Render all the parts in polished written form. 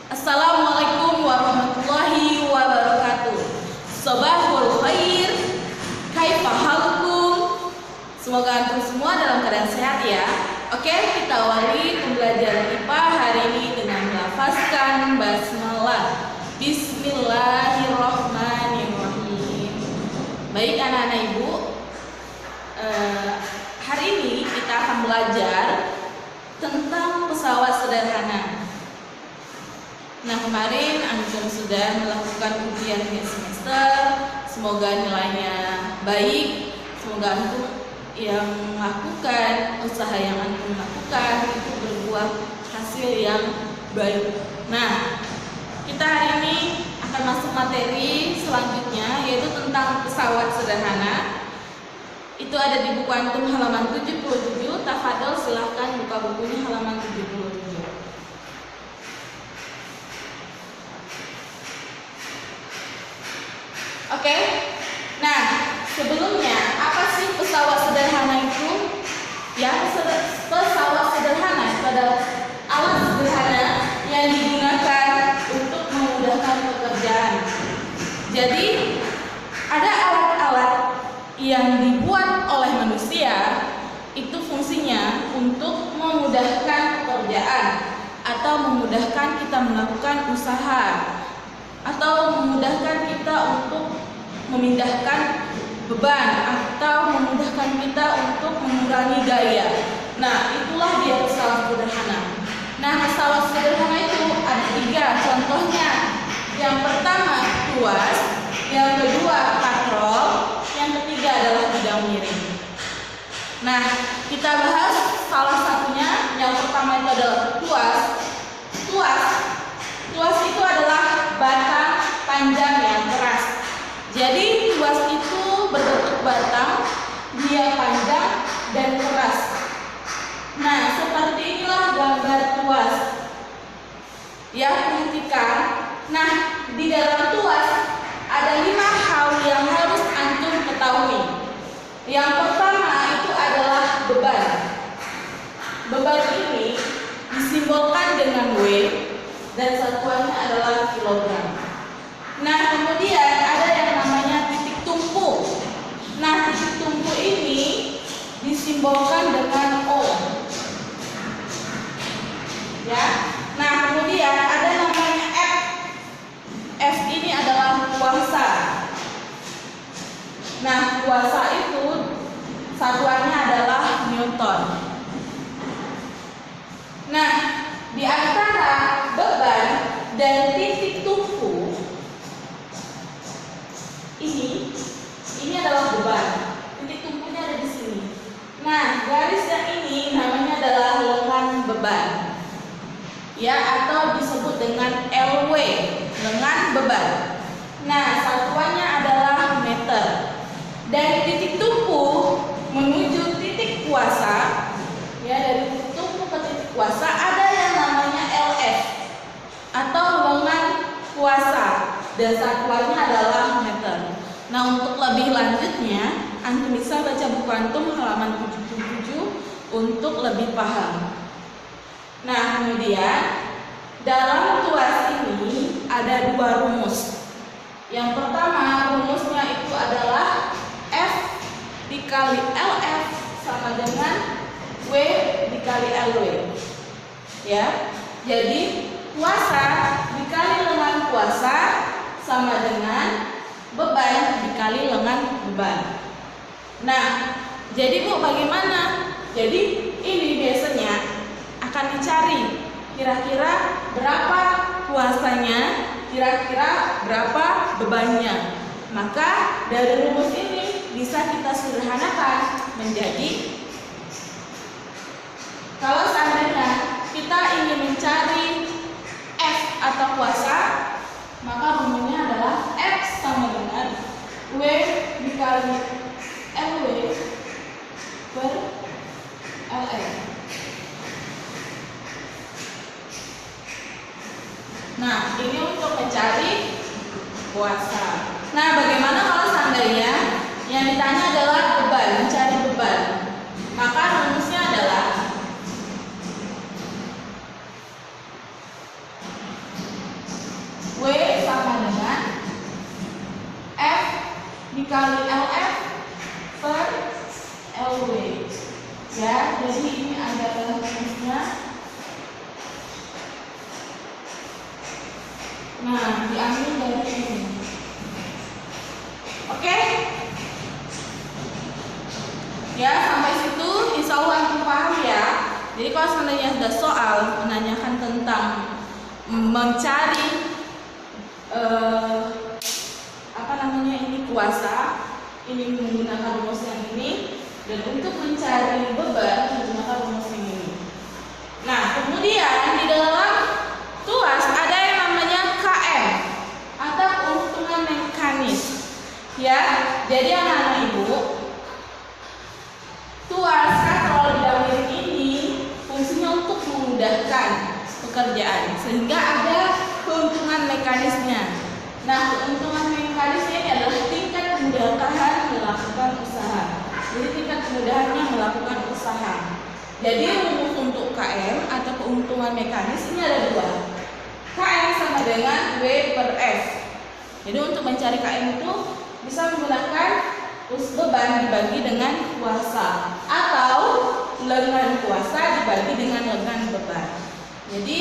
Assalamualaikum warahmatullahi wabarakatuh. Sobahul khair, kaifa halukum? Semoga antum semua dalam keadaan sehat ya. Oke, kita awali pembelajaran IPA hari ini dengan melafazkan basmalah. Bismillahirrahmanirrahim. Baik anak-anak ibu, hari ini kita akan belajar tentang pesawat sederhana. Nah, kemarin antum sudah melakukan ujian akhir semester. Semoga nilainya baik. Semoga antum yang melakukan usaha yang antum lakukan itu berbuah hasil yang baik. Nah, kita hari ini akan masuk materi selanjutnya, yaitu tentang pesawat sederhana. Itu ada di buku antum halaman 77. Tafadhol silahkan buka bukunya halaman 77. Oke, nah sebelumnya apa sih pesawat sederhana itu? Ya, pesawat sederhana itu adalah alat sederhana yang digunakan untuk memudahkan pekerjaan. Jadi ada alat-alat yang dibuat oleh manusia itu fungsinya untuk memudahkan pekerjaan atau memudahkan kita melakukan usaha atau memudahkan kita untuk memindahkan beban atau memudahkan kita untuk mengurangi gaya. Nah, itulah dia pesawat sederhana. Nah, pesawat sederhana itu ada 3 contohnya. Yang pertama tuas, yang kedua katrol, yang ketiga adalah bidang miring. Nah, kita bahas salah satunya. Yang pertama itu adalah tuas. Tuas itu adalah batang panjang yang keras. Jadi tuas itu berbentuk batang, dia panjang dan keras. Nah, seperti inilah gambar tuas. Ya, perhatikan. Nah, di dalam tuas ada 5 hal yang harus antum ketahui. Yang pertama itu adalah beban. Beban ini disimbolkan dengan W dan satuannya adalah kilogram. Nah, kemudian ada yang namanya titik tumpu. Nah, titik tumpu ini disimbolkan dengan O. Ya. Nah, kemudian ada namanya F. F ini adalah kuasa. Nah, kuasa itu satuannya adalah Newton. Nah, di antara beban dan titik tumpu ini adalah beban. Titik tumpunya ada di sini. Nah, garis yang ini namanya adalah lengan beban. Ya, atau disebut dengan LW, lengan beban. Nah, satuannya adalah meter. Dari titik tumpu menuju titik kuasa, ya, dari titik tumpu ke titik kuasa ada yang namanya LF atau lengan kuasa dan satuannya adalah meter. Nah, untuk lebih lanjutnya antum bisa baca buku antum halaman 77 untuk lebih paham. Nah, kemudian dalam tuas ini ada 2 rumus. Yang pertama rumusnya itu adalah F dikali LF sama dengan W dikali LW. Ya, jadi kuasa dikali lengan kuasa sama dengan beban dikali lengan beban. Nah, jadi Bu, bagaimana? Jadi ini biasanya akan dicari kira-kira berapa kuasanya, kira-kira berapa bebannya. Maka dari rumus ini bisa kita sederhanakan menjadi, kalau seandainya kita ingin mencari F atau kuasa, maka rumusnya adalah F sama dengan W dikali LW per LF. Nah, ini untuk mencari kuasa. Nah, bagaimana kalau seandainya yang ditanya adalah beban, mencari beban? Maka rumusnya adalah dikali LF per LW. Ya, jadi ini adalah rumusnya. Nah, diambil dari ini. Oke? Ya, sampai situ insya Allah antum paham ya. Jadi kalau seandainya ada soal menanyakan tentang mencari kuasa, ini menggunakan rumus yang ini, dan untuk mencari beban menggunakan rumus yang ini. Nah, kemudian di dalam tuas ada yang namanya KM atau keuntungan mekanis. Ya, jadi anak-anak ibu, tuas kalau didahului ini fungsinya untuk memudahkan pekerjaan sehingga ada keuntungan mekanisnya. Nah, keuntungan mekanisnya ini adalah tingkat kemudahan melakukan usaha. Jadi tingkat kemudahannya melakukan usaha. Jadi rumus untuk KM atau keuntungan mekanis ini ada dua. KM sama dengan W per F. Jadi untuk mencari KM itu bisa menggunakan beban dibagi dengan kuasa atau lengan kuasa dibagi dengan lengan beban. Jadi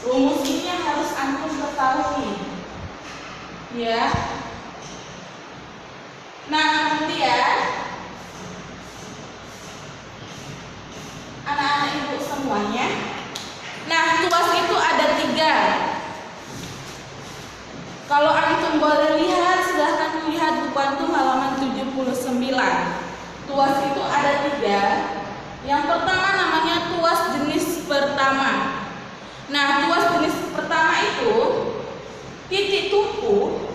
rumus ini yang harus antum ketahui. Ya. Nah, kemudian anak-anak ibu semuanya. Nah, tuas itu ada 3. Kalau antum boleh lihat, silahkan lihat buku antum halaman 79. Tuas itu ada 3. Yang pertama namanya tuas jenis pertama. Nah, tuas jenis pertama itu titik tumpu.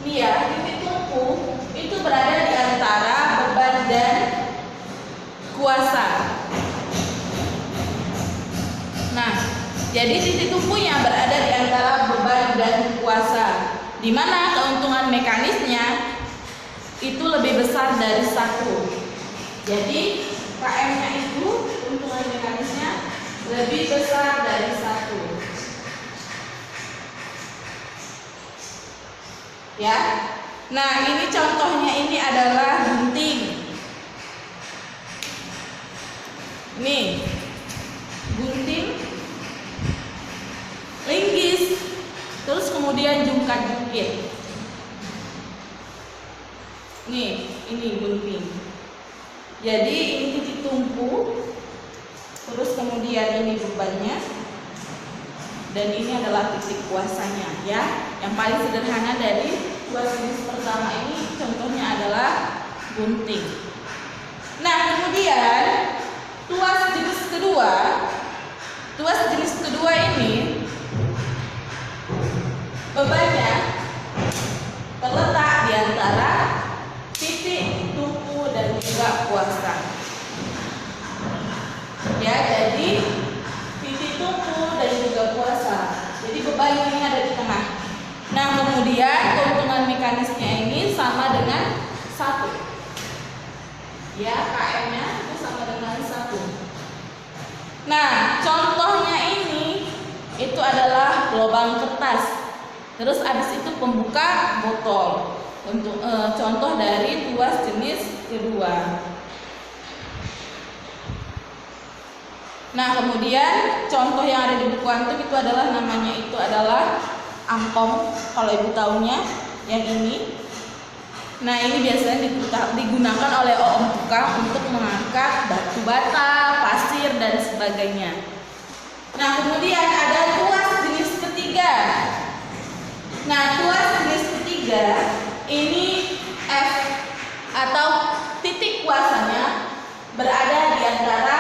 Nih ya, titik tumpu itu berada di antara beban dan kuasa. Nah, jadi titik tumpunya berada di antara beban dan kuasa, di mana keuntungan mekanisnya itu lebih besar dari 1. Jadi KM-nya itu keuntungan mekanisnya lebih besar dari 1. Ya. Nah, ini contohnya ini adalah gunting. Nih, gunting, linggis, terus kemudian jungkat-jungkit. Nih, ini gunting. Jadi ini titik tumpu, terus kemudian ini bebannya, dan ini adalah titik kuasanya. Ya, yang paling sederhana dari tuas jenis pertama ini contohnya adalah gunting. Nah, kemudian tuas jenis kedua ini bebannya terletak di antara titik tumpu dan juga kuasa. Ya, jadi titik tumpu dan juga kuasa. Jadi beban ini ada di tengah. Nah, kemudian keuntungan mekanisnya ini sama dengan 1. Ya, KM-nya itu sama dengan 1. Nah, contohnya ini itu adalah lubang kertas. Terus habis itu pembuka botol. Untuk contoh dari tuas jenis kedua. Nah, kemudian contoh yang ada di buku antum itu adalah namanya itu adalah angkong, kalau ibu tahunya yang ini. Nah, ini biasanya digunakan oleh orang tukang untuk mengangkat batu bata, pasir dan sebagainya. Nah, kemudian ada tuas jenis ketiga. Nah, tuas jenis ketiga ini F atau titik kuasanya berada di antara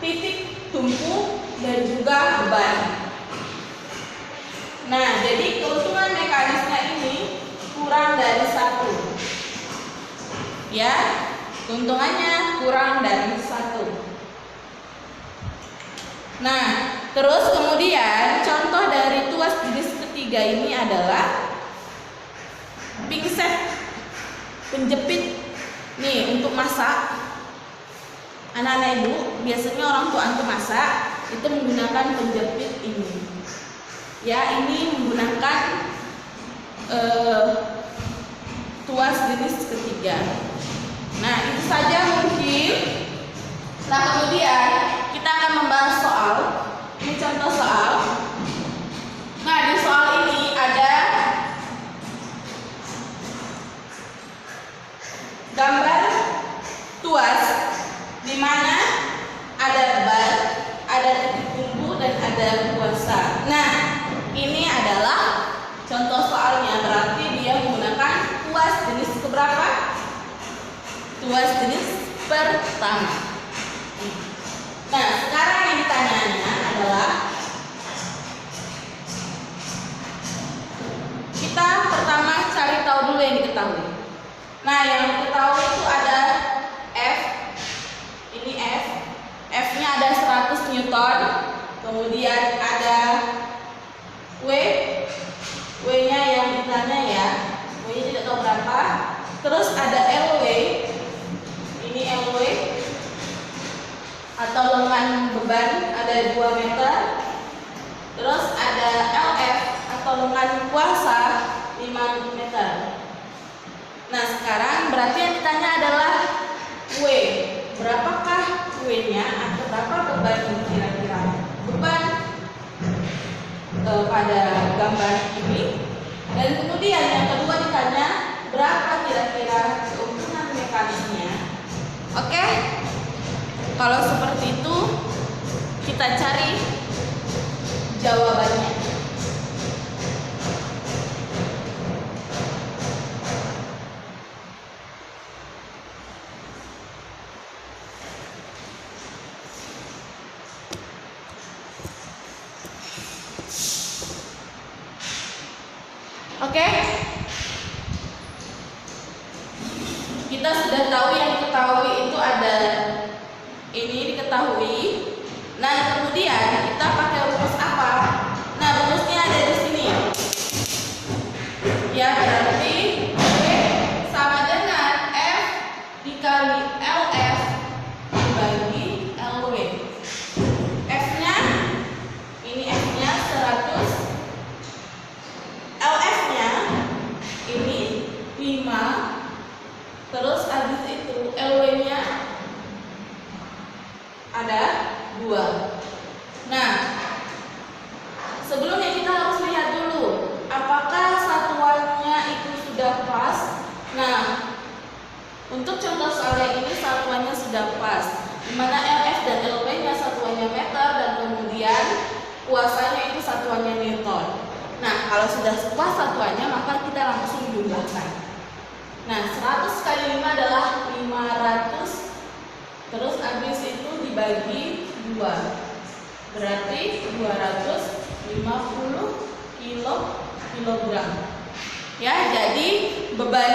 titik tumpu dan juga beban. Nah, jadi keuntungan mekanisnya ini kurang dari 1. Ya, keuntungannya kurang dari 1. Nah, terus kemudian contoh dari tuas jenis ketiga ini adalah pingset penjepit. Nih, untuk masak. Anak-anak ibu, biasanya orang tua antum masak itu menggunakan penjepit ini. Ya, ini menggunakan tuas jenis ketiga. Nah, itu saja mungkin. Nah, kemudian kita akan membahas soal. Ini contoh soal. Nah, di soal ini ada gambar tuas di mana ada bal, ada titik kumpul dan ada kuasa. Nah, ini adalah contoh soalnya, berarti dia menggunakan tuas jenis keberapa? Tuas jenis pertama. Nah, sekarang yang ditanyanya adalah kita pertama cari tahu dulu yang diketahui. Nah, yang diketahui itu ada F. Ini F. F-nya ada 100 Newton. Kemudian ada W. W-nya yang ditanya ya. W-nya tidak tahu berapa. Terus ada LW. Ini LW atau lengan beban ada 2 meter. Terus ada LF atau lengan kuasa 5 meter. Nah, sekarang berarti yang ditanya adalah W. Berapakah W-nya atau berapa beban kira-kira beban pada gambar ini? Dan kemudian yang kedua ditanya berapa kira-kira keuntungan mekanisnya. Oke? Kalau seperti itu kita cari jawabannya. Oke? Kita sudah tahu yang diketahui itu ada ini diketahui. Nah, kemudian kita pakai rumus apa? Nah, rumusnya ada di sini. Ya, berarti W sama dengan F dikali LF dibagi LW. F-nya ini F-nya 100. LF-nya ini 5. Terus habis itu LW-nya ada 2. Nah, sebelumnya kita harus lihat dulu apakah satuannya itu sudah pas. Nah, untuk contoh soal yang ini satuannya sudah pas, dimana LF dan LW-nya satuannya meter dan kemudian kuasanya itu satuannya Newton. Nah, kalau sudah pas satuannya maka kita langsung jumlahkan. Nah, 100 kali 5 adalah 500. Terus habis itu dibagi 2. Berarti 250 kilogram. Ya, jadi beban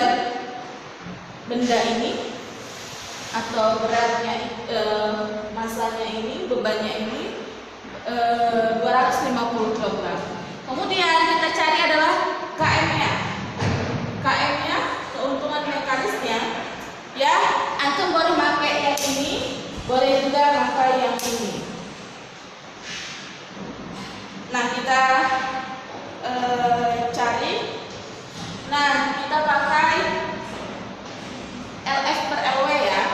benda ini atau beratnya masanya ini, bebannya ini 250 kg. Kemudian kita cari adalah KM-nya. KM-nya, keuntungan mekanisnya. Ya, antum boleh pakai yang ini, boleh juga pakai yang ini. Nah, kita cari. Nah, kita pakai LF per LW ya.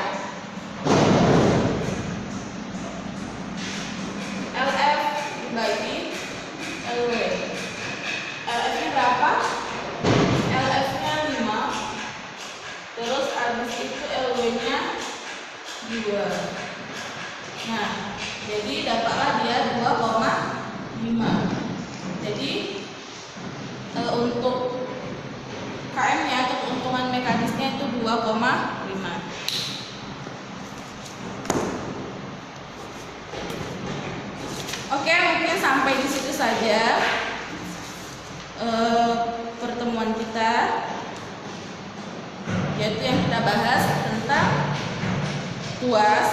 LF dibagi LW. LF-nya berapa? LF-nya 5. Terus habis itu LW-nya 2. Nah, jadi dapatlah dia 2,5. Jadi untuk KM-nya atau keuntungan mekanisnya itu 2,5. Oke, mungkin sampai di situ saja pertemuan kita, yaitu yang kita bahas tentang tuas.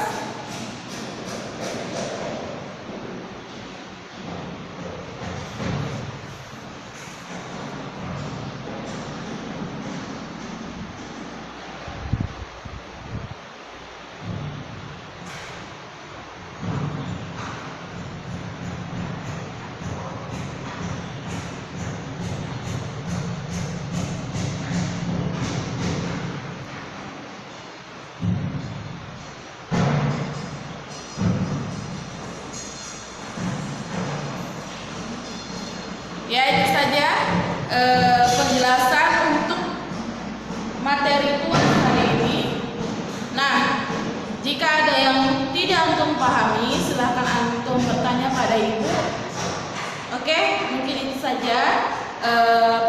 Ya, itu saja penjelasan untuk materi tuas hari ini. Nah, jika ada yang tidak antum pahami, silahkan antum bertanya pada ibu. Oke, mungkin itu saja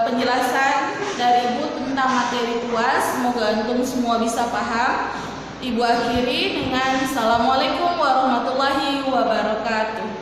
penjelasan dari ibu tentang materi tuas. Semoga antum semua bisa paham. Ibu akhiri dengan Assalamualaikum warahmatullahi wabarakatuh.